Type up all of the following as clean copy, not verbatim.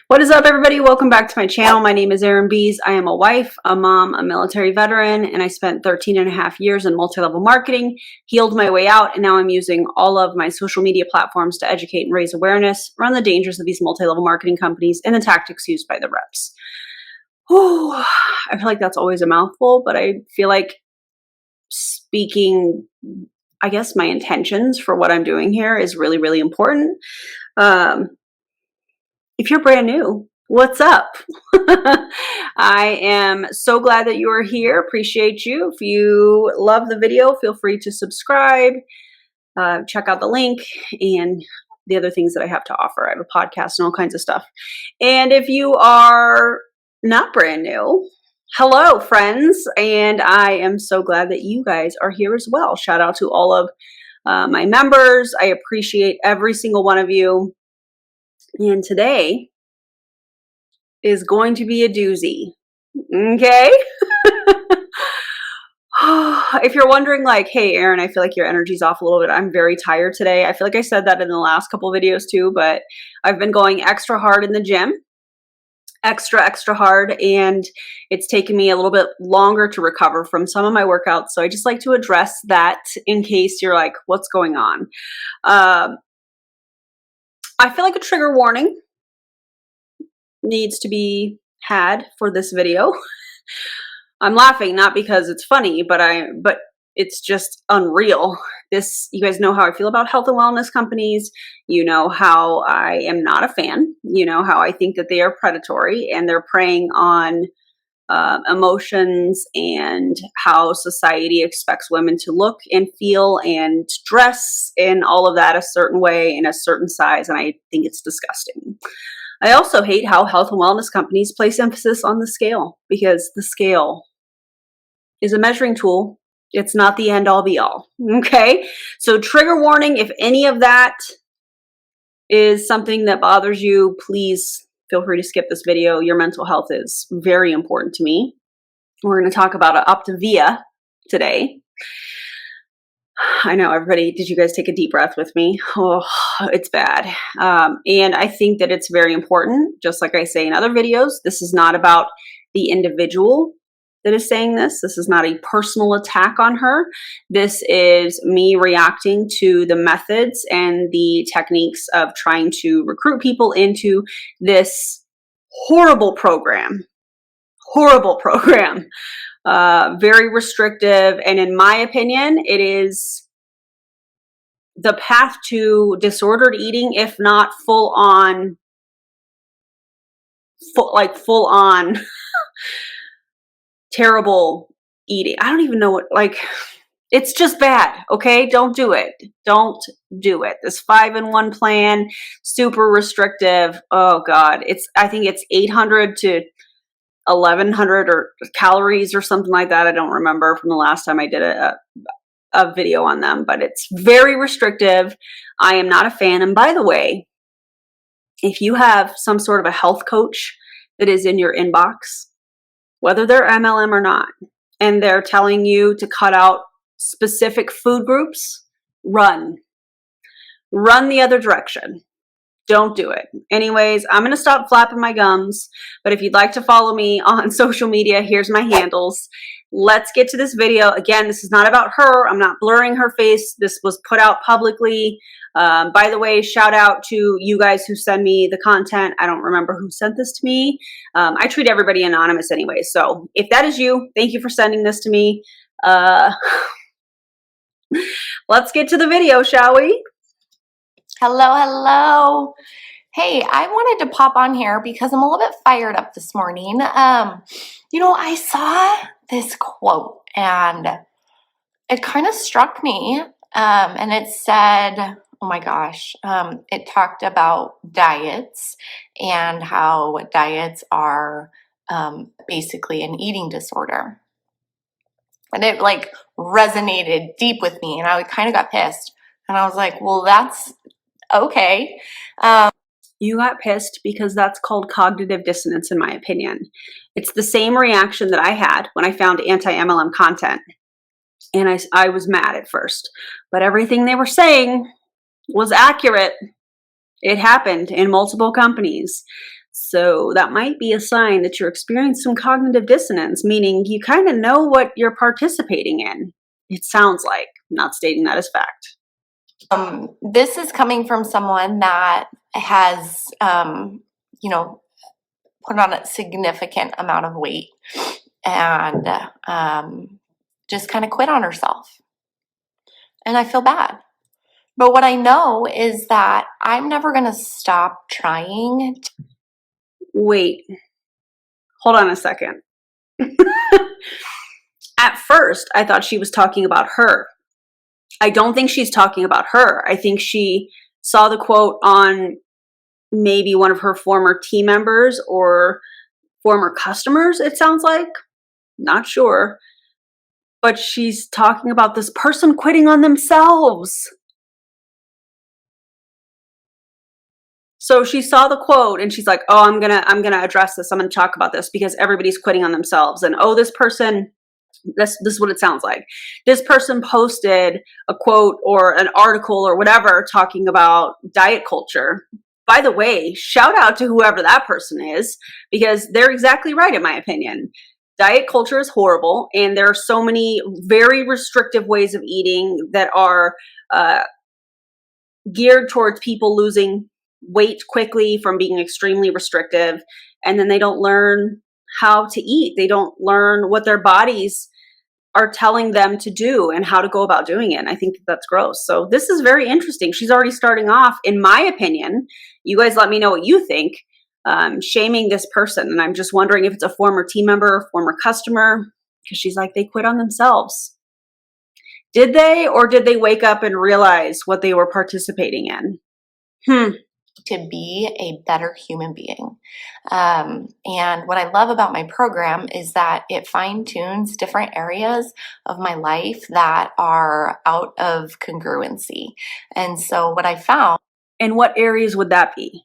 What is up, everybody? Welcome back to my channel. My name is Erin Bees. I am a wife, a mom, a military veteran, and I spent 13 and a half years in multi-level marketing, healed my way out, and now I'm using all of my social media platforms to educate and raise awareness around the dangers of these multi-level marketing companies and the tactics used by the reps. Whew, I feel like that's always a mouthful, but I feel like speaking, I guess, my intentions for what I'm doing here is really, really important. If you're brand new, what's up? I am so glad that you are here. Appreciate you. If you love the video, feel free to subscribe, check out the link and the other things that I have to offer. I have a podcast and all kinds of stuff. And if you are not brand new, hello, friends. And I am so glad that you guys are here as well. Shout out to all of my members. I appreciate every single one of you. And today is going to be a doozy, okay? If you're wondering like, hey, Erin, I feel like your energy's off a little bit. I'm very tired today. I feel like I said that in the last couple of videos too, but I've been going extra hard in the gym, extra hard, and it's taken me a little bit longer to recover from some of my workouts. So I just like to address that in case you're like, what's going on? I feel like a trigger warning needs to be had for this video. I'm laughing not because it's funny, but it's just unreal. You guys know how I feel about health and wellness companies. You know how I am not a fan. You know how I think that they are predatory and they're preying on emotions and how society expects women to look and feel and dress and all of that a certain way in a certain size. And I think it's disgusting. I also hate how health and wellness companies place emphasis on the scale, because the scale is a measuring tool. It's not the end all be all. Okay. So trigger warning, if any of that is something that bothers you, please feel free to skip this video. Your mental health is very important to me. We're going to talk about Optivia today. I know, everybody, did you guys take a deep breath with me? Oh, it's bad. And I think that it's very important, just like I say in other videos, this is not about the individual that is saying this. This is not a personal attack on her. This is me reacting to the methods and the techniques of trying to recruit people into this horrible program. Very restrictive. And in my opinion, it is the path to disordered eating, if not full on terrible eating. I don't even know what, it's just bad. Okay. Don't do it. Don't do it. This 5-in-1 plan, super restrictive. Oh God. I think it's 800 to 1100 or calories or something like that. I don't remember from the last time I did a video on them, but it's very restrictive. I am not a fan. And by the way, if you have some sort of a health coach that is in your inbox, whether they're MLM or not, and they're telling you to cut out specific food groups, run the other direction. Don't do it. Anyways, I'm going to stop flapping my gums, but if you'd like to follow me on social media, here's my handles. Let's get to this video. Again, this is not about her. I'm not blurring her face. This was put out publicly. By the way, shout out to you guys who send me the content. I don't remember who sent this to me. I treat everybody anonymous anyway. So if that is you, thank you for sending this to me. Let's get to the video, shall we? Hello. Hey, I wanted to pop on here because I'm a little bit fired up this morning. I saw this quote and it kind of struck me. And it said, oh my gosh, it talked about diets and how diets are basically an eating disorder. And it resonated deep with me, and I kind of got pissed. And I was like, well, that's okay. You got pissed because that's called cognitive dissonance, in my opinion. It's the same reaction that I had when I found anti-MLM content. And I was mad at first, but everything they were saying was accurate. It happened in multiple companies. So that might be a sign that you're experiencing some cognitive dissonance, meaning you kind of know what you're participating in. It sounds like, I'm not stating that as fact. This is coming from someone that has, put on a significant amount of weight and just kind of quit on herself. And I feel bad. But what I know is that I'm never going to stop trying. Wait, hold on a second. At first, I thought she was talking about her. I don't think she's talking about her. I think she saw the quote on maybe one of her former team members or former customers, it sounds like. Not sure. But she's talking about this person quitting on themselves. So she saw the quote and she's like, "Oh, I'm gonna address this. I'm gonna talk about this because everybody's quitting on themselves." And oh, this person, this is what it sounds like. This person posted a quote or an article or whatever talking about diet culture. By the way, shout out to whoever that person is, because they're exactly right in my opinion. Diet culture is horrible, and there are so many very restrictive ways of eating that are geared towards people losing weight quickly from being extremely restrictive, and then they don't learn how to eat. They don't learn what their bodies are telling them to do and how to go about doing it. And I think that's gross. So this is very interesting. She's already starting off, in my opinion, you guys let me know what you think, shaming this person. And I'm just wondering if it's a former team member, former customer, because she's like, they quit on themselves. Did they, or did they wake up and realize what they were participating in? To be a better human being. And what I love about my program is that it fine-tunes different areas of my life that are out of congruency. And so what I found. And what areas would that be?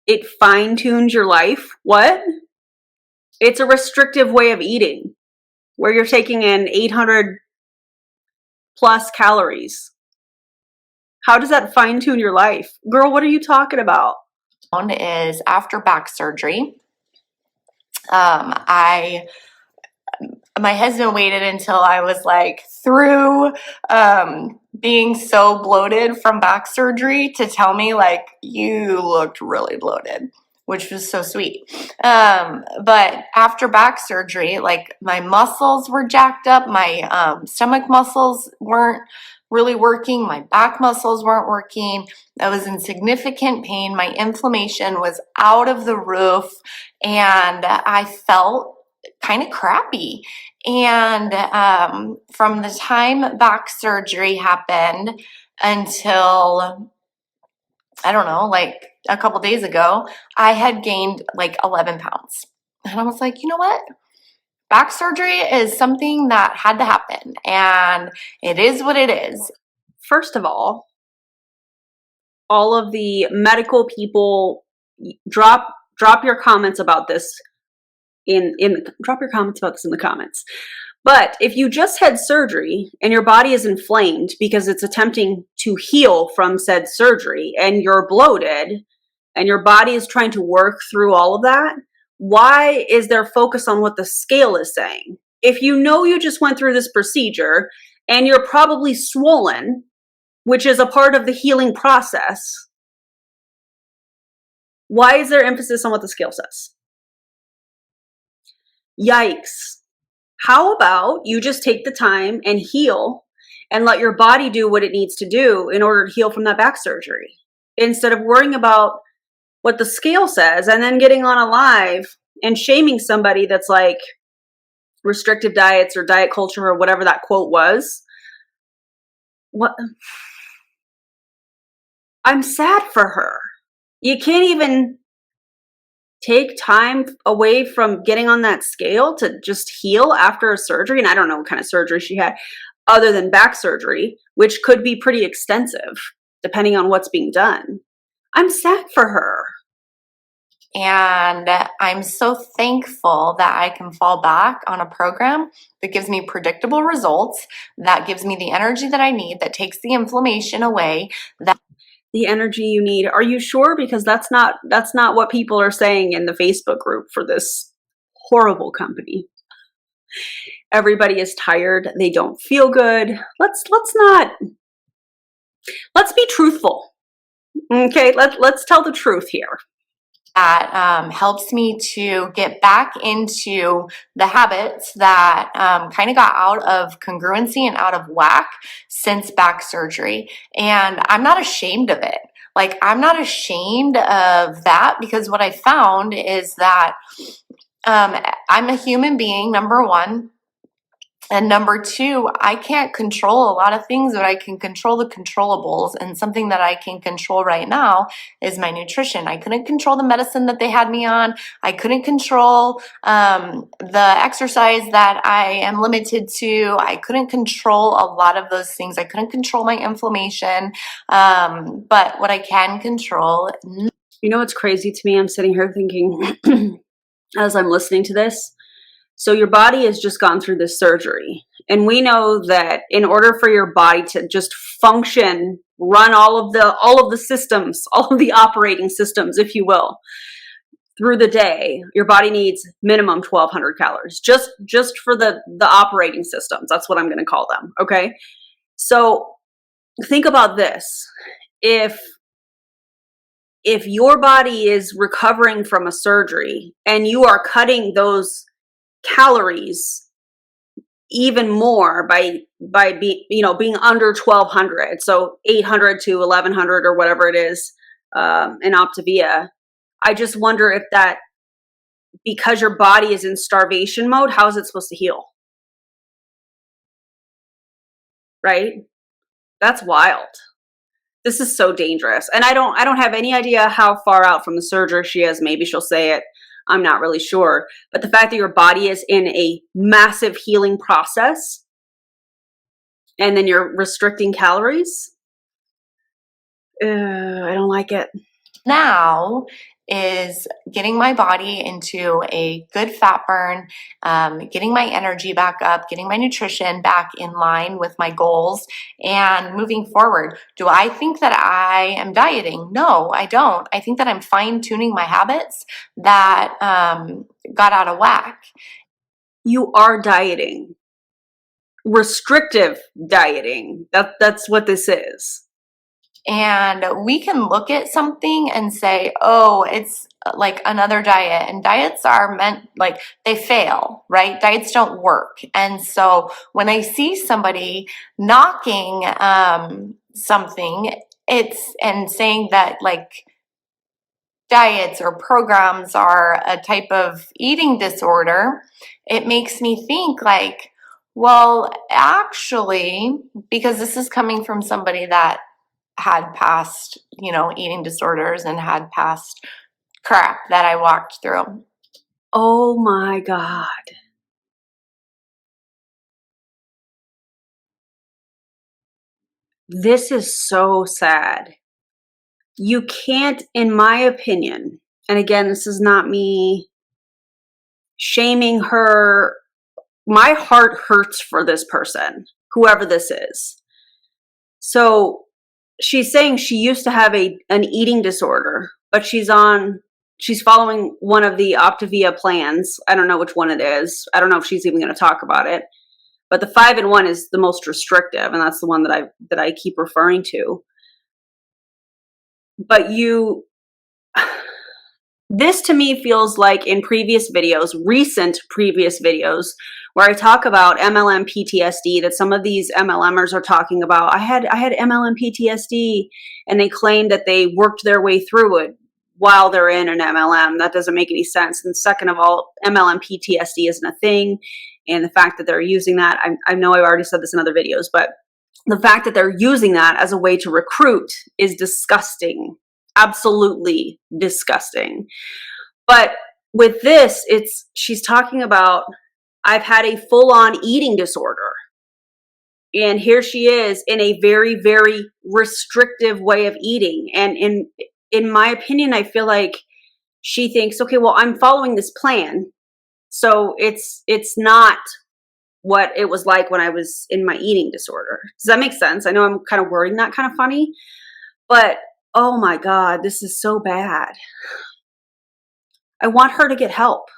It fine-tunes your life? What? It's a restrictive way of eating where you're taking in 800 plus calories. How does that fine-tune your life? Girl, what are you talking about? Is after back surgery, my husband waited until I was like through being so bloated from back surgery to tell me like, you looked really bloated, which was so sweet. But after back surgery, like my muscles were jacked up. My stomach muscles weren't really working. My back muscles weren't working. I was in significant pain. My inflammation was out of the roof, and I felt kind of crappy. And from the time back surgery happened until, I don't know, like a couple days ago, I had gained like 11 pounds. And I was like, you know what? Back surgery is something that had to happen, and it is what it is. First of all of the medical people, drop your comments about this drop your comments about this in the comments. But if you just had surgery and your body is inflamed because it's attempting to heal from said surgery, and you're bloated and your body is trying to work through all of that, why is there focus on what the scale is saying? If you know you just went through this procedure and you're probably swollen, which is a part of the healing process, why is there emphasis on what the scale says? Yikes. How about you just take the time and heal and let your body do what it needs to do in order to heal from that back surgery, instead of worrying about what the scale says and then getting on a live and shaming somebody that's like restrictive diets or diet culture or whatever that quote was. What? I'm sad for her. You can't even take time away from getting on that scale to just heal after a surgery. And I don't know what kind of surgery she had other than back surgery, which could be pretty extensive depending on what's being done. I'm sad for her. And I'm so thankful that I can fall back on a program that gives me predictable results, that gives me the energy that I need, that takes the inflammation away. the energy you need. Are you sure? Because that's not what people are saying in the Facebook group for this horrible company. Everybody is tired. They don't feel good. Let's be truthful. Okay, let's tell the truth here. That helps me to get back into the habits that kind of got out of congruency and out of whack since back surgery. And I'm not ashamed of it. Like, I'm not ashamed of that, because what I found is that I'm a human being, number one. And number two, I can't control a lot of things, but I can control the controllables. And something that I can control right now is my nutrition. I couldn't control the medicine that they had me on. I couldn't control the exercise that I am limited to. I couldn't control a lot of those things. I couldn't control my inflammation. But what I can control. You know what's crazy to me? I'm sitting here thinking, as I'm listening to this, so your body has just gone through this surgery. And we know that in order for your body to just function, run all of the systems, all of the operating systems, if you will, through the day, your body needs minimum 1,200 calories just for the operating systems. That's what I'm going to call them. Okay. So think about this. If your body is recovering from a surgery and you are cutting those calories even more by being under 1,200, so 800 to 1,100 or whatever it is in Optivia. I just wonder if that, because your body is in starvation mode, how is it supposed to heal? Right? That's wild. This is so dangerous. And I don't have any idea how far out from the surgery she is. Maybe she'll say it. I'm not really sure. But the fact that your body is in a massive healing process and then you're restricting calories, I don't like it. Now is getting my body into a good fat burn, getting my energy back up, getting my nutrition back in line with my goals, and moving forward. Do I think that I am dieting? No, I don't. I think that I'm fine-tuning my habits that got out of whack. You are dieting. Restrictive dieting. That's what this is. And we can look at something and say, oh, it's like another diet. And diets are meant, like, they fail, right? Diets don't work. And so when I see somebody knocking something, and saying that, like, diets or programs are a type of eating disorder, it makes me think, like, well, actually, because this is coming from somebody that had past, eating disorders and had past crap that I walked through. Oh my God. This is so sad. You can't, in my opinion, and again, this is not me shaming her. My heart hurts for this person, whoever this is. So she's saying she used to have an eating disorder, but she's following one of the Optivia plans. I don't know which one it is. I don't know if she's even going to talk about it. But the 5-in-1 is the most restrictive, and that's the one that I keep referring to. But this to me feels like in recent previous videos, where I talk about MLM PTSD, that some of these MLMers are talking about, I had MLM PTSD, and they claim that they worked their way through it while they're in an MLM. That doesn't make any sense. And second of all, MLM PTSD isn't a thing. And the fact that they're using that, I know I've already said this in other videos, but the fact that they're using that as a way to recruit is disgusting. Absolutely disgusting. But with this, she's talking about, I've had a full-on eating disorder. And here she is in a very, very restrictive way of eating. And in my opinion, I feel like she thinks, okay, well, I'm following this plan, so it's not what it was like when I was in my eating disorder. Does that make sense? I know I'm kind of wording that kind of funny, but oh my God, this is so bad. I want her to get help.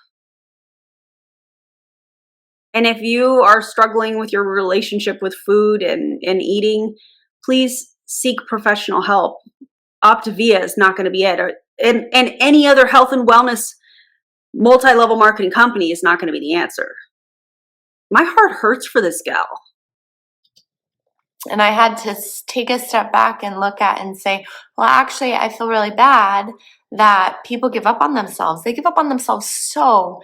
And if you are struggling with your relationship with food and eating, please seek professional help. Optivia is not going to be it. And any other health and wellness multi-level marketing company is not going to be the answer. My heart hurts for this gal. And I had to take a step back and look at and say, well, actually, I feel really bad that people give up on themselves. They give up on themselves so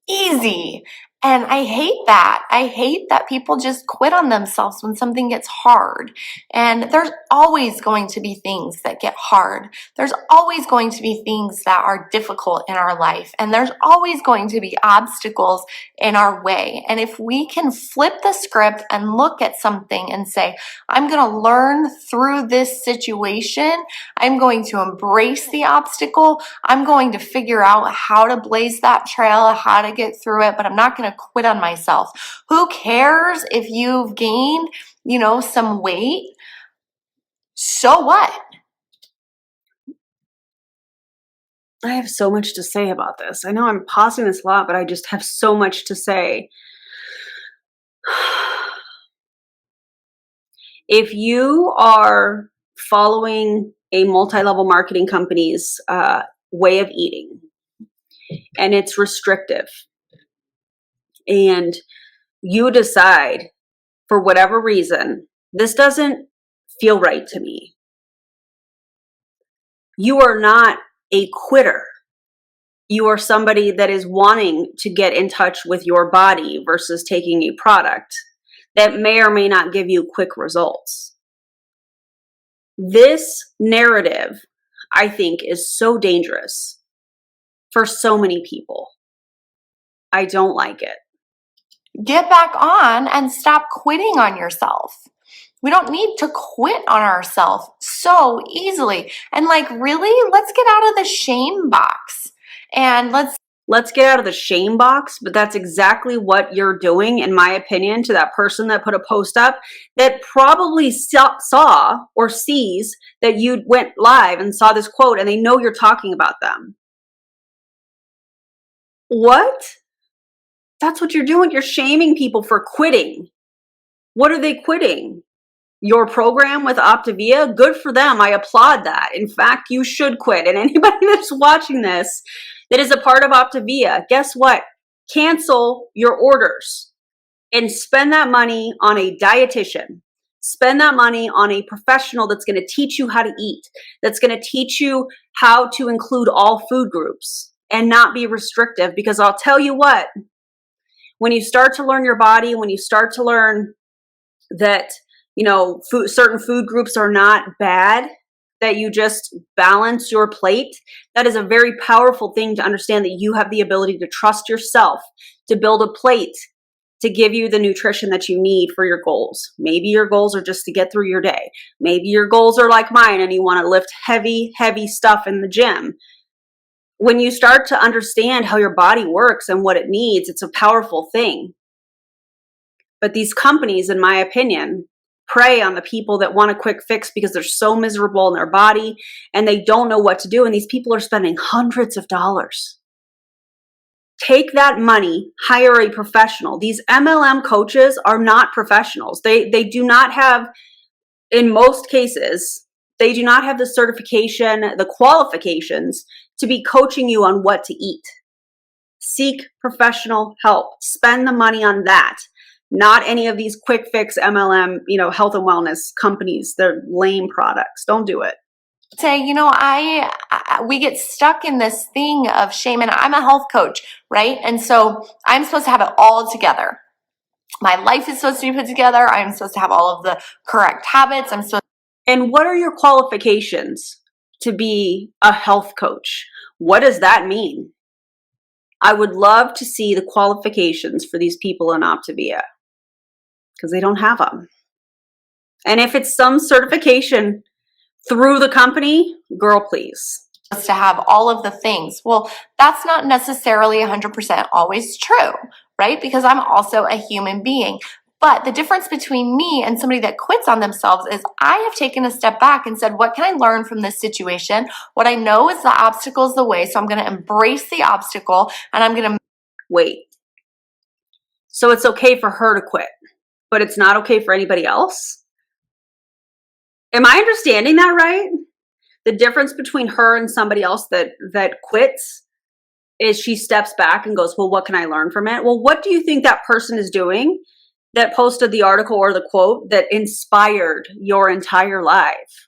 easy. And I hate that. I hate that people just quit on themselves when something gets hard. And there's always going to be things that get hard. There's always going to be things that are difficult in our life. And there's always going to be obstacles in our way. And if we can flip the script and look at something and say, I'm going to learn through this situation. I'm going to embrace the obstacle. I'm going to figure out how to blaze that trail, how to get through it, but I'm not going to quit on myself. Who cares if you've gained, some weight? So what? I have so much to say about this. I know I'm pausing this a lot, but I just have so much to say. If you are following a multi-level marketing company's way of eating, and it's restrictive, and you decide for whatever reason, this doesn't feel right to me, you are not a quitter. You are somebody that is wanting to get in touch with your body versus taking a product that may or may not give you quick results. This narrative, I think, is so dangerous for so many people. I don't like it. Get back on and stop quitting on yourself. We don't need to quit on ourselves so easily. And really, let's get out of the shame box and let's get out of the shame box. But that's exactly what you're doing, in my opinion, to that person that put a post up that probably saw or sees that you went live and saw this quote, and they know you're talking about them. What? That's what you're doing. You're shaming people for quitting. What are they quitting? Your program with Optivia? Good for them. I applaud that. In fact, you should quit. And anybody that's watching this that is a part of Optivia, guess what? Cancel your orders and spend that money on a dietitian. Spend that money on a professional that's going to teach you how to eat, that's going to teach you how to include all food groups and not be restrictive. Because I'll tell you what, when you start to learn your body, when you start to learn that, certain food groups are not bad, that you just balance your plate, that is a very powerful thing to understand, that you have the ability to trust yourself, to build a plate, to give you the nutrition that you need for your goals. Maybe your goals are just to get through your day. Maybe your goals are like mine and you want to lift heavy, heavy stuff in the gym. When you start to understand how your body works and what it needs, it's a powerful thing. But these companies, in my opinion, prey on the people that want a quick fix because they're so miserable in their body and they don't know what to do. And these people are spending hundreds of dollars. Take that money, hire a professional. These MLM coaches are not professionals. They do not have, in most cases, they do not have the certification, the qualifications to be coaching you on what to eat. Seek professional help. Spend the money on that. Not any of these quick fix MLM, health and wellness companies. They're lame products. Don't do it. Say, we get stuck in this thing of shame, and I'm a health coach, right? And so I'm supposed to have it all together. My life is supposed to be put together. I'm supposed to have all of the correct habits. And what are your qualifications to be a health coach? What does that mean? I would love to see the qualifications for these people in Optivia, because they don't have them. And if it's some certification through the company, girl, please. To have all of the things. Well, that's not necessarily 100% always true, right? Because I'm also a human being. But the difference between me and somebody that quits on themselves is I have taken a step back and said, what can I learn from this situation? What I know is the obstacle is the way, so I'm going to embrace the obstacle and I'm going to wait. So it's okay for her to quit, but it's not okay for anybody else? Am I understanding that right? The difference between her and somebody else that quits is she steps back and goes, well, what can I learn from it? Well, what do you think that person is doing that posted the article or the quote that inspired your entire life?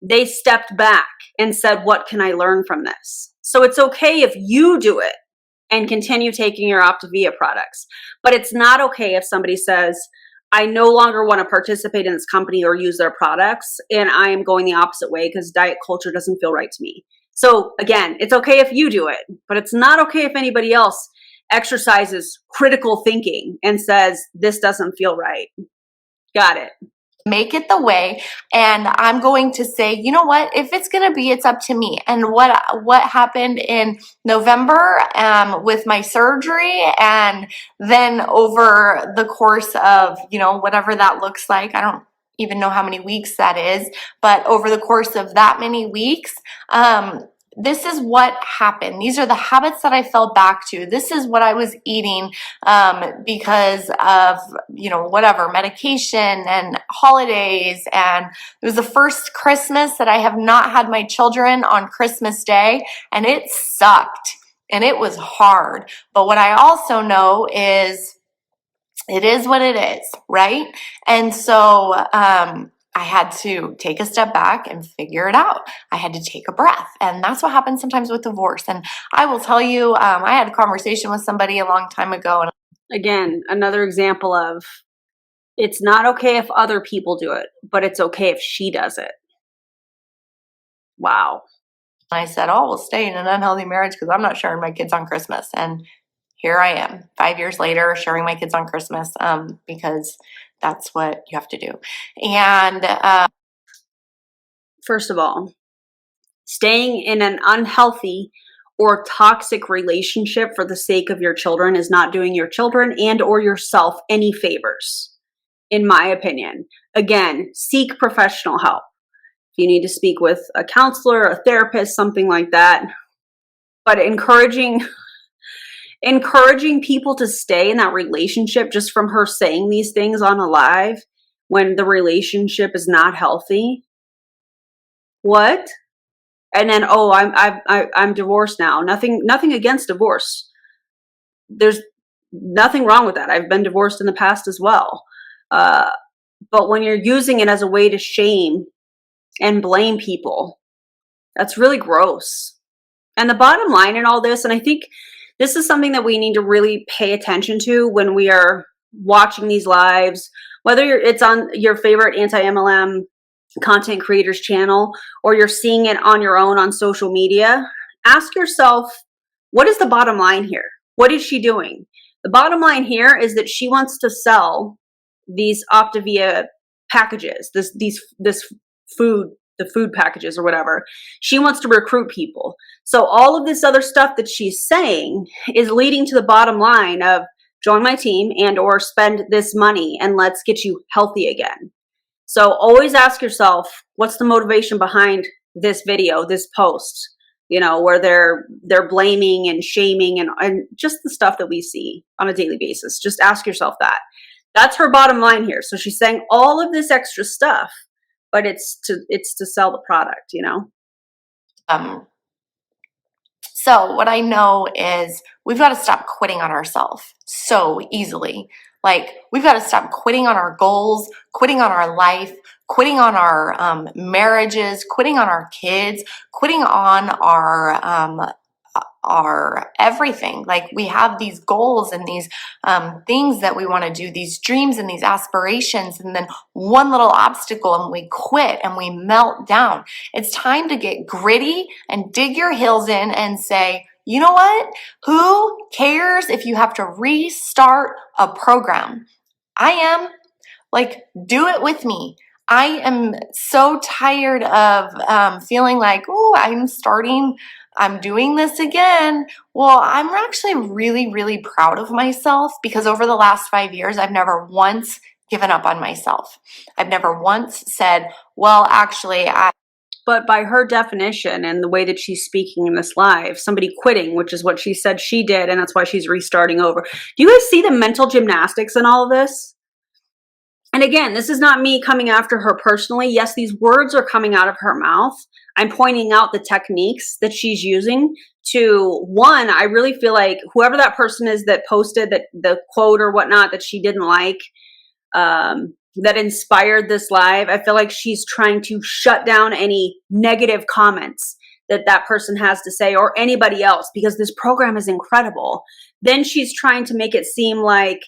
They stepped back and said, what can I learn from this? So it's okay if you do it and continue taking your Optivia products. But it's not okay if somebody says, I no longer want to participate in this company or use their products, and I am going the opposite way because diet culture doesn't feel right to me. So again, it's okay if you do it, but it's not okay if anybody else exercises critical thinking and says, this doesn't feel right. Got it. make it the way, and I'm going to say, you know what, if it's going to be, it's up to me. And what happened in November with my surgery, and then over the course of, whatever that looks like, I don't even know how many weeks that is, but over the course of that many weeks, this is what happened. These are the habits that I fell back to. This is what I was eating because of, whatever, medication and holidays. And it was the first Christmas that I have not had my children on Christmas Day, and it sucked and it was hard. But what I also know is it is what it is, right? And so I had to take a step back and figure it out. I had to take a breath. And that's what happens sometimes with divorce. And I will tell you, I had a conversation with somebody a long time ago. And again, another example of it's not okay if other people do it, but it's okay if she does it. Wow. I said, oh, we'll stay in an unhealthy marriage because I'm not sharing my kids on Christmas. And here I am 5 years later sharing my kids on Christmas because that's what you have to do. And first of all, staying in an unhealthy or toxic relationship for the sake of your children is not doing your children and or yourself any favors, in my opinion. Again, seek professional help. If you need to speak with a counselor, a therapist, something like that. But encouraging people to stay in that relationship just from her saying these things on a live when the relationship is not healthy. What? And then, oh, I'm divorced now. Nothing against divorce. There's nothing wrong with that. I've been divorced in the past as well. But when you're using it as a way to shame and blame people, that's really gross. And the bottom line in all this, and I think this is something that we need to really pay attention to when we are watching these lives, whether it's on your favorite anti-MLM content creators channel or you're seeing it on your own on social media. Ask yourself, what is the bottom line here? What is she doing? The bottom line here is that she wants to sell these Optivia packages, this food, the food packages or whatever. She wants to recruit people. So all of this other stuff that she's saying is leading to the bottom line of join my team and or spend this money and let's get you healthy again. So always ask yourself, what's the motivation behind this video, this post, where they're blaming and shaming and just the stuff that we see on a daily basis. Just ask yourself that. That's her bottom line here. So she's saying all of this extra stuff, but it's to sell the product, So what I know is we've got to stop quitting on ourselves so easily. Like, we've got to stop quitting on our goals, quitting on our life, quitting on our marriages, quitting on our kids, quitting on our everything. Like, we have these goals and these things that we want to do, these dreams and these aspirations, and then one little obstacle and we quit and we melt down. It's time to get gritty and dig your heels in and say, you know what? Who cares if you have to restart a program? I am. Like, do it with me. I am so tired of feeling like, oh, I'm starting I'm doing this again. Well, I'm actually really, really proud of myself because over the last 5 years, I've never once given up on myself. I've never once said, well, actually, But by her definition and the way that she's speaking in this live, somebody quitting, which is what she said she did, and that's why she's restarting over. Do you guys see the mental gymnastics in all of this? And again, this is not me coming after her personally. Yes, these words are coming out of her mouth. I'm pointing out the techniques that she's using to, one, I really feel like whoever that person is that posted that the quote or whatnot that she didn't like, that inspired this live, I feel like she's trying to shut down any negative comments that that person has to say or anybody else, because this program is incredible. Then she's trying to make it seem like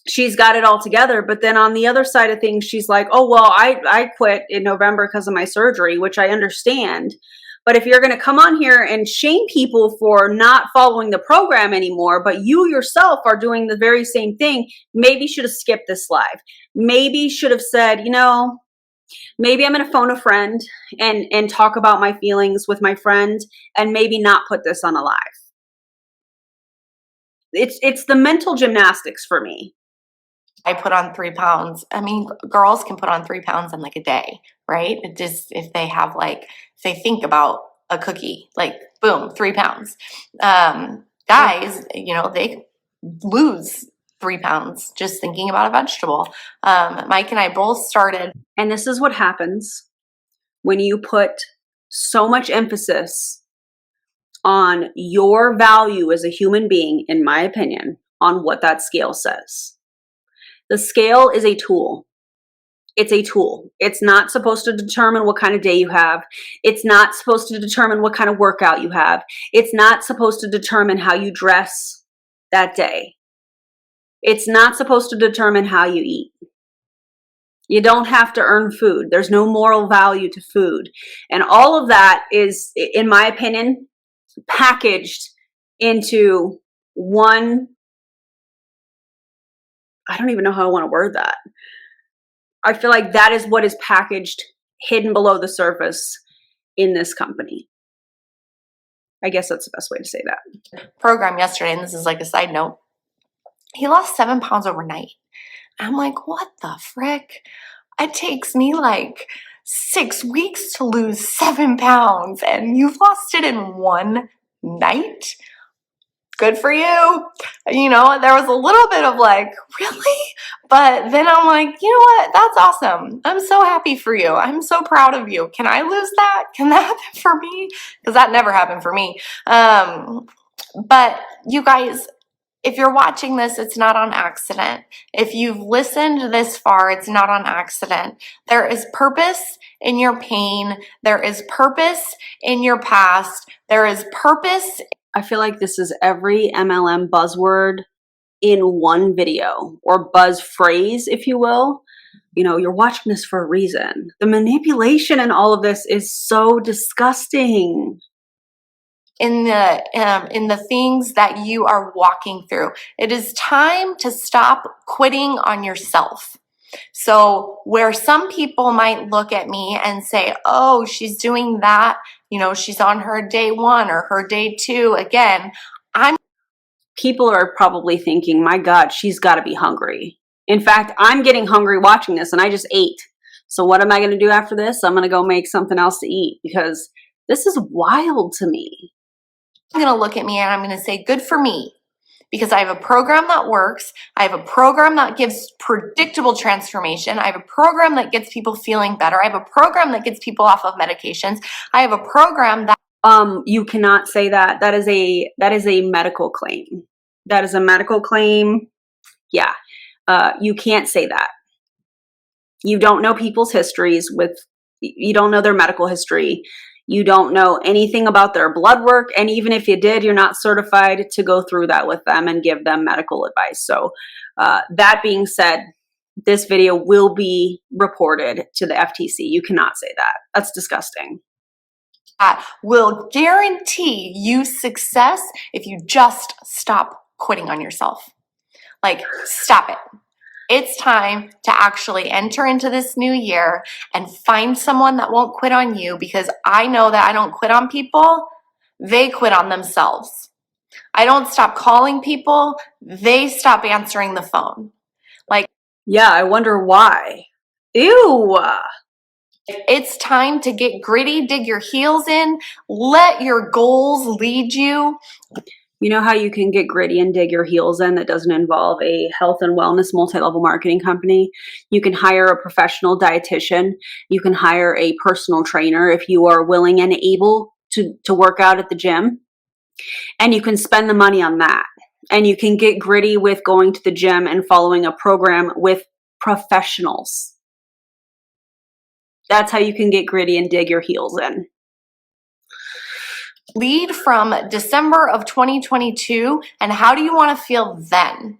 she's got it all together. But then on the other side of things, she's like, oh, well, I quit in November because of my surgery, which I understand. But if you're going to come on here and shame people for not following the program anymore, but you yourself are doing the very same thing, maybe should have skipped this live. Maybe should have said, you know, maybe I'm going to phone a friend and talk about my feelings with my friend and maybe not put this on a live. It's the mental gymnastics for me. I put on 3 pounds. I mean, girls can put on 3 pounds in like a day, right? It just, if they have like, if they think about a cookie, like boom, 3 pounds. Guys, you know, they lose 3 pounds just thinking about a vegetable. Mike and I both started. And this is what happens when you put so much emphasis on your value as a human being, in my opinion, on what that scale says. The scale is a tool. It's a tool. It's not supposed to determine what kind of day you have. It's not supposed to determine what kind of workout you have. It's not supposed to determine how you dress that day. It's not supposed to determine how you eat. You don't have to earn food. There's no moral value to food. And all of that is, in my opinion, packaged into one. I don't even know how I want to word that. I feel like that is what is packaged, hidden below the surface in this company. I guess that's the best way to say that. Program yesterday, and this is like a side note, he lost 7 pounds overnight. I'm like, what the frick? It takes me like 6 weeks to lose 7 pounds, and you've lost it in one night? Good for you. You know, there was a little bit of like, really? But then I'm like, you know what? That's awesome. I'm so happy for you. I'm so proud of you. Can I lose that? Can that happen for me? Because that never happened for me. But you guys, if you're watching this, it's not on accident. If you've listened this far, it's not on accident. There is purpose in your pain. There is purpose in your past. There is purpose. I feel like this is every MLM buzzword in one video, or buzz phrase, if you will. You know, you're watching this for a reason. The manipulation in all of this is so disgusting. In the things that you are walking through. It is time to stop quitting on yourself. So where some people might look at me and say, oh, she's doing that, you know, she's on her day 1 or her day 2 again. People are probably thinking, my God, she's got to be hungry. In fact, I'm getting hungry watching this, and I just ate. So what am I going to do after this? I'm going to go make something else to eat, because this is wild to me. I'm going to look at me and I'm going to say, good for me, because I have a program that works. I have a program that gives predictable transformation. I have a program that gets people feeling better. I have a program that gets people off of medications. I have a program that you cannot say that. That is a medical claim. That is a medical claim. Yeah. You can't say that. You don't know people's histories you don't know their medical history. You don't know anything about their blood work. And even if you did, you're not certified to go through that with them and give them medical advice. So that being said, this video will be reported to the FTC. You cannot say that. That's disgusting. Will guarantee you success if you just stop quitting on yourself. Like, stop it. It's time to actually enter into this new year and find someone that won't quit on you, because I know that I don't quit on people, they quit on themselves. I don't stop calling people, they stop answering the phone. Like, yeah, I wonder why. Ew. it's time to get gritty, dig your heels in, let your goals lead you. You know how you can get gritty and dig your heels in that doesn't involve a health and wellness multi-level marketing company? You can hire a professional dietitian. You can hire a personal trainer if you are willing and able to work out at the gym. And you can spend the money on that. And you can get gritty with going to the gym and following a program with professionals. That's how you can get gritty and dig your heels in. Lead from December of 2022, and how do you want to feel then?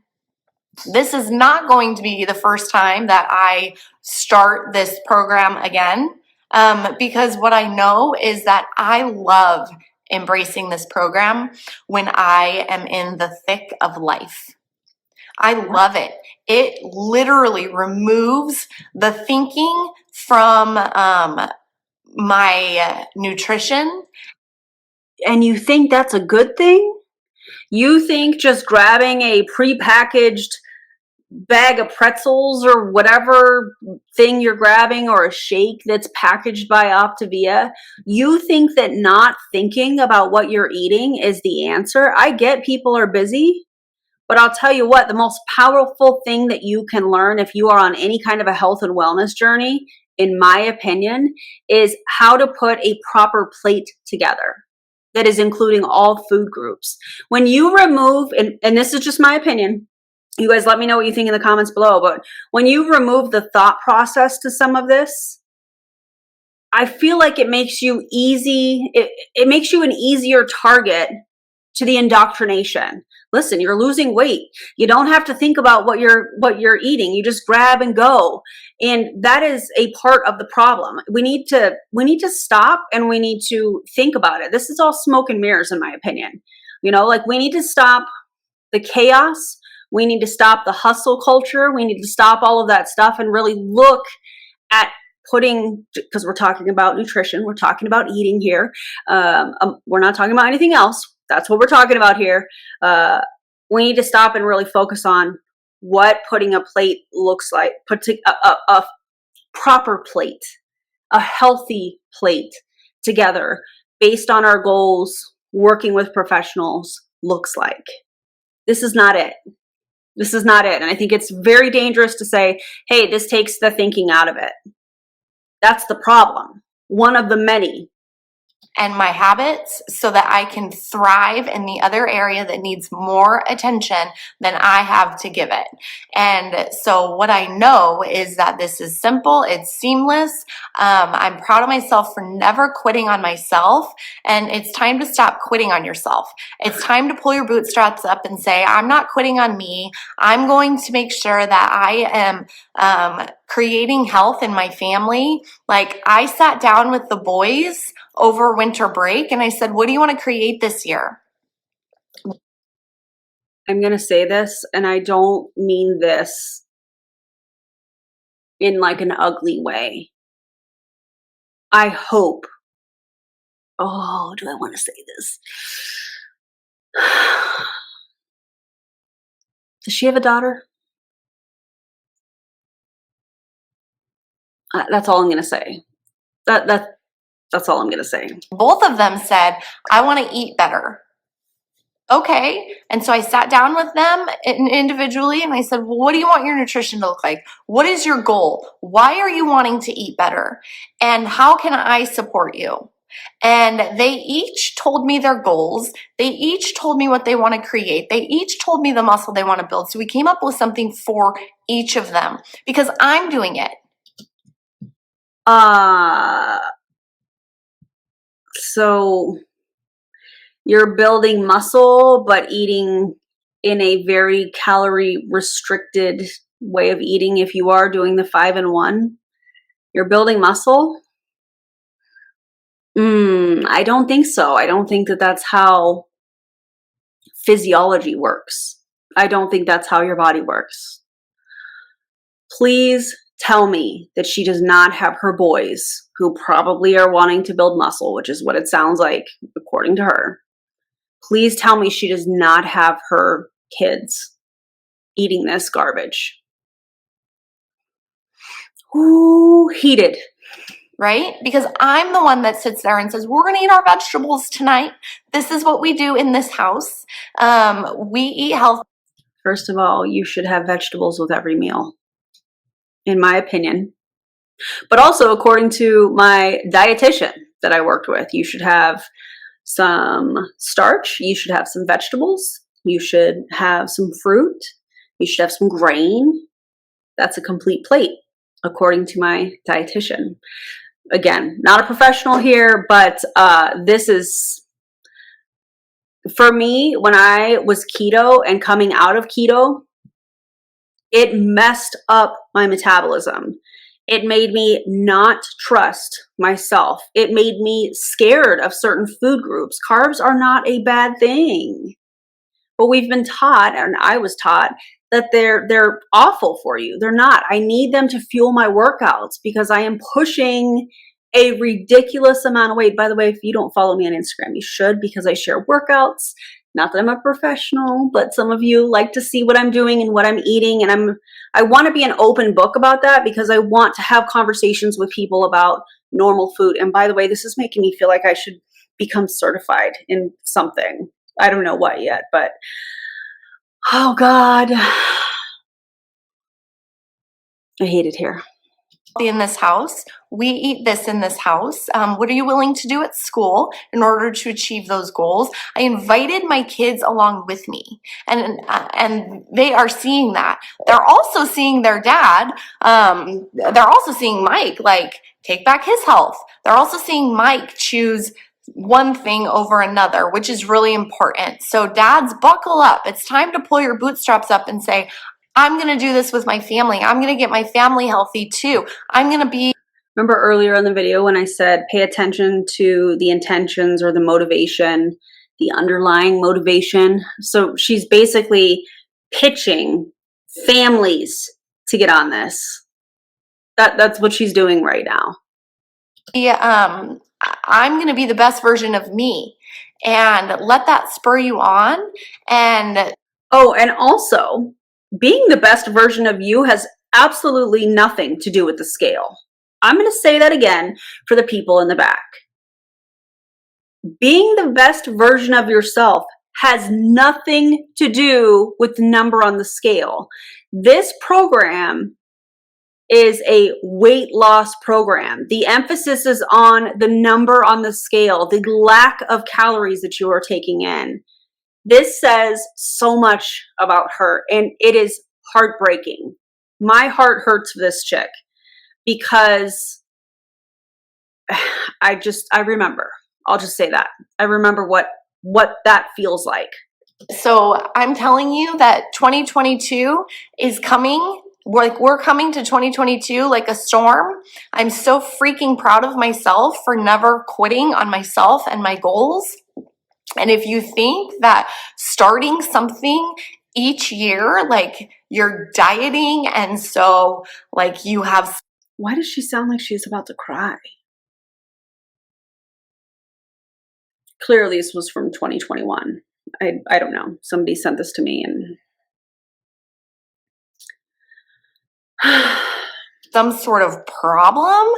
This is not going to be the first time that I start this program again, because what I know is that I love embracing this program when I am in the thick of life. I love it. It literally removes the thinking from my nutrition. And you think that's a good thing? You think just grabbing a prepackaged bag of pretzels or whatever thing you're grabbing, or a shake that's packaged by Optivia, you think that not thinking about what you're eating is the answer? I get people are busy, but I'll tell you what, the most powerful thing that you can learn if you are on any kind of a health and wellness journey, in my opinion, is how to put a proper plate together that is including all food groups. When you remove, and this is just my opinion, you guys let me know what you think in the comments below, but when you remove the thought process to some of this, I feel like it makes you easy, it makes you an easier target to the indoctrination. Listen, you're losing weight. You don't have to think about what you're eating. You just grab and go. And that is a part of the problem. We need to stop and we need to think about it. This is all smoke and mirrors, in my opinion. You know, like, we need to stop the chaos. We need to stop the hustle culture. We need to stop all of that stuff and really look at putting, because we're talking about nutrition, we're talking about eating here. We're not talking about anything else. That's what we're talking about here. We need to stop and really focus on what putting a plate looks like. Put a proper plate, a healthy plate together based on our goals, working with professionals looks like. This is not it. This is not it. And I think it's very dangerous to say, hey, this takes the thinking out of it. That's the problem. One of the many. And my habits, so that I can thrive in the other area that needs more attention than I have to give it. And so what I know is that this is simple, it's seamless. I'm proud of myself for never quitting on myself, and it's time to stop quitting on yourself. It's time to pull your bootstraps up and say, I'm not quitting on me. I'm going to make sure that I am creating health in my family. Like, I sat down with the boys over winter break and I said, what do you want to create this year? I'm going to say this, and I don't mean this in like an ugly way. I hope. Oh, do I want to say this? Does she have a daughter? That's all I'm going to say. That's all I'm going to say. Both of them said, I want to eat better. Okay. And so I sat down with them individually and I said, well, what do you want your nutrition to look like? What is your goal? Why are you wanting to eat better? And how can I support you? And they each told me their goals. They each told me what they want to create. They each told me the muscle they want to build. So we came up with something for each of them because I'm doing it. So you're building muscle, but eating in a very calorie restricted way of eating. If you are doing the 5-in-1, you're building muscle. I don't think so. I don't think that that's how physiology works. I don't think that's how your body works. Please tell me that she does not have her boys, who probably are wanting to build muscle, which is what it sounds like according to her. Please tell me she does not have her kids eating this garbage. Ooh, heated. Right? Because I'm the one that sits there and says, we're going to eat our vegetables tonight. This is what we do in this house. We eat healthy. First of all, you should have vegetables with every meal, in my opinion. But also, according to my dietitian that I worked with, you should have some starch, you should have some vegetables, you should have some fruit, you should have some grain. That's a complete plate, according to my dietitian. Again, not a professional here, but this is, for me, when I was keto and coming out of keto, it messed up my metabolism. It made me not trust myself. It made me scared of certain food groups. Carbs are not a bad thing. But we've been taught, and I was taught, that they're awful for you. They're not. I need them to fuel my workouts because I am pushing a ridiculous amount of weight. By the way, if you don't follow me on Instagram, you should, because I share workouts. Not that I'm a professional, but some of you like to see what I'm doing and what I'm eating. And I want to be an open book about that because I want to have conversations with people about normal food. And by the way, this is making me feel like I should become certified in something. I don't know what yet, but oh God, I hate it here. In this house, we eat this in this house. What are you willing to do at school in order to achieve those goals? I invited my kids along with me, and they are seeing that. They're also seeing their dad. They're also seeing Mike take back his health. They're also seeing Mike choose one thing over another, which is really important. So dads, buckle up. It's time to pull your bootstraps up and say, I'm going to do this with my family. I'm going to get my family healthy too. I'm going to be. Remember earlier in the video when I said pay attention to the intentions or the motivation, the underlying motivation. So she's basically pitching families to get on this. That's what she's doing right now. I'm going to be the best version of me, and let that spur you on. And also, being the best version of you has absolutely nothing to do with the scale. I'm going to say that again for the people in the back. Being the best version of yourself has nothing to do with the number on the scale. This program is a weight loss program. The emphasis is on the number on the scale, the lack of calories that you are taking in. This says so much about her, and it is heartbreaking. My heart hurts for this chick because I remember. I'll just say that. I remember what that feels like. So I'm telling you that 2022 is coming. We're coming to 2022 like a storm. I'm so freaking proud of myself for never quitting on myself and my goals. And if you think that starting something each year, like you're dieting, and so like you have. Why does she sound like she's about to cry? Clearly this was from 2021. I don't know. Somebody sent this to me and some sort of problem?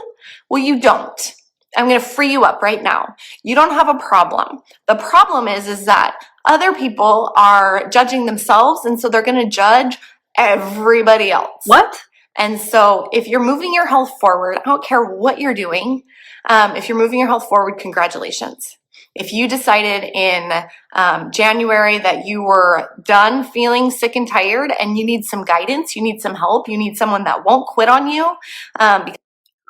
Well, you don't. I'm going to free you up right now. You don't have a problem. The problem is that other people are judging themselves, and so they're going to judge everybody else. What? And so if you're moving your health forward, I don't care what you're doing. If you're moving your health forward, congratulations. If you decided in January that you were done feeling sick and tired and you need some guidance, you need some help, you need someone that won't quit on you. I'm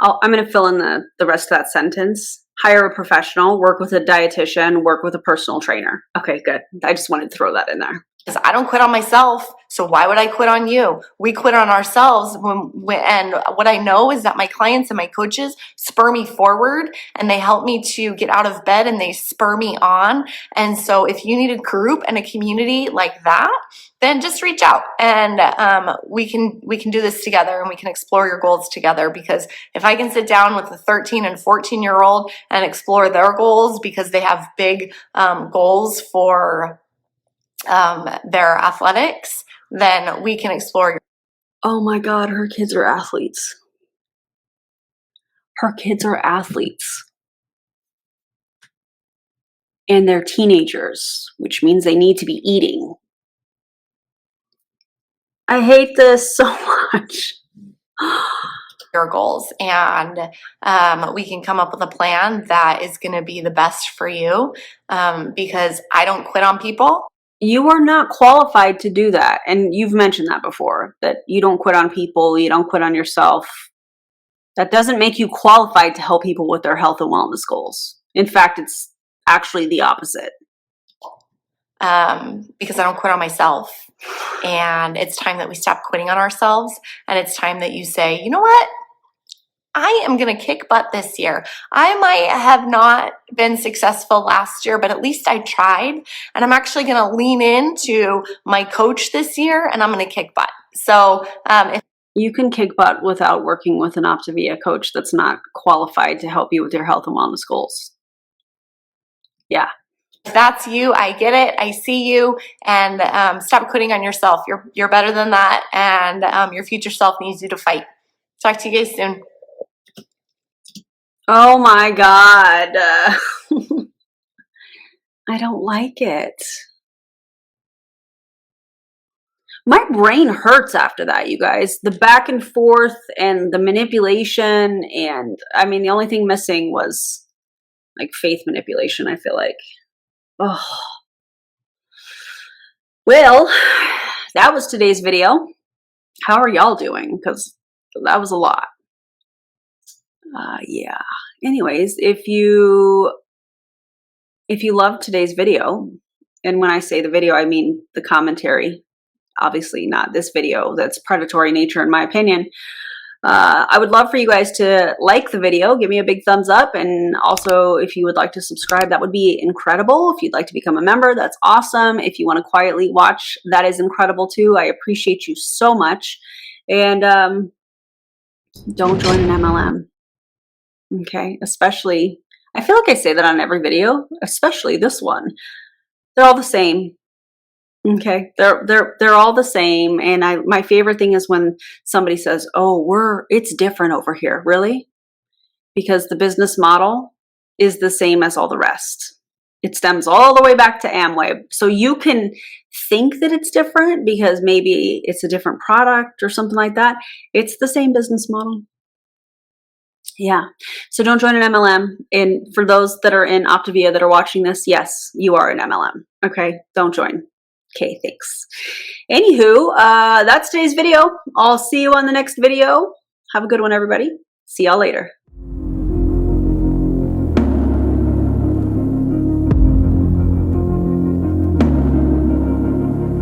going to fill in the rest of that sentence. Hire a professional, work with a dietitian, work with a personal trainer. Okay, good. I just wanted to throw that in there. because I don't quit on myself. So why would I quit on you? We quit on ourselves and what I know is that my clients and my coaches spur me forward and they help me to get out of bed and they spur me on. And so if you need a group and a community like that, then just reach out and we can do this together and we can explore your goals together. Because if I can sit down with a 13 and 14-year-old and explore their goals because they have big goals for their athletics, then we can explore. Oh my God, her kids are athletes. Her kids are athletes. And they're teenagers, which means they need to be eating. I hate this so much. Your goals, and we can come up with a plan that is going to be the best for you, because I don't quit on people. You are not qualified to do that. And you've mentioned that before, that you don't quit on people, you don't quit on yourself. That doesn't make you qualified to help people with their health and wellness goals. In fact, it's actually the opposite. Because I don't quit on myself. And it's time that we stop quitting on ourselves. And it's time that you say, you know what? I am going to kick butt this year. I might have not been successful last year, but at least I tried. And I'm actually going to lean into my coach this year and I'm going to kick butt. So if you can kick butt without working with an Optivia coach that's not qualified to help you with your health and wellness goals. Yeah. If that's you, I get it. I see you, and stop quitting on yourself. You're better than that, and your future self needs you to fight. Talk to you guys soon. Oh my God. I don't like it. My brain hurts after that, you guys. The back and forth and the manipulation, and I mean, the only thing missing was like faith manipulation, I feel like. Oh. Well, that was today's video. How are y'all doing? Because that was a lot. Yeah. Anyways, if you loved today's video, and when I say the video, I mean the commentary, obviously not this video, that's predatory nature in my opinion. I would love for you guys to like the video, give me a big thumbs up, and also if you would like to subscribe, that would be incredible. If you'd like to become a member, that's awesome. If you want to quietly watch, that is incredible too. I appreciate you so much. And don't join an MLM. Okay, especially, I feel like I say that on every video, especially this one. They're all the same. Okay, they're all the same. And my favorite thing is when somebody says, "Oh, it's different over here." Really? Because the business model is the same as all the rest. It stems all the way back to Amway. So you can think that it's different because maybe it's a different product or something like that. It's the same business model. Yeah. So don't join an MLM. And for those that are in Optivia that are watching this, yes, you are an MLM. Okay. Don't join. Okay. Thanks. Anywho, that's today's video. I'll see you on the next video. Have a good one, everybody. See y'all later.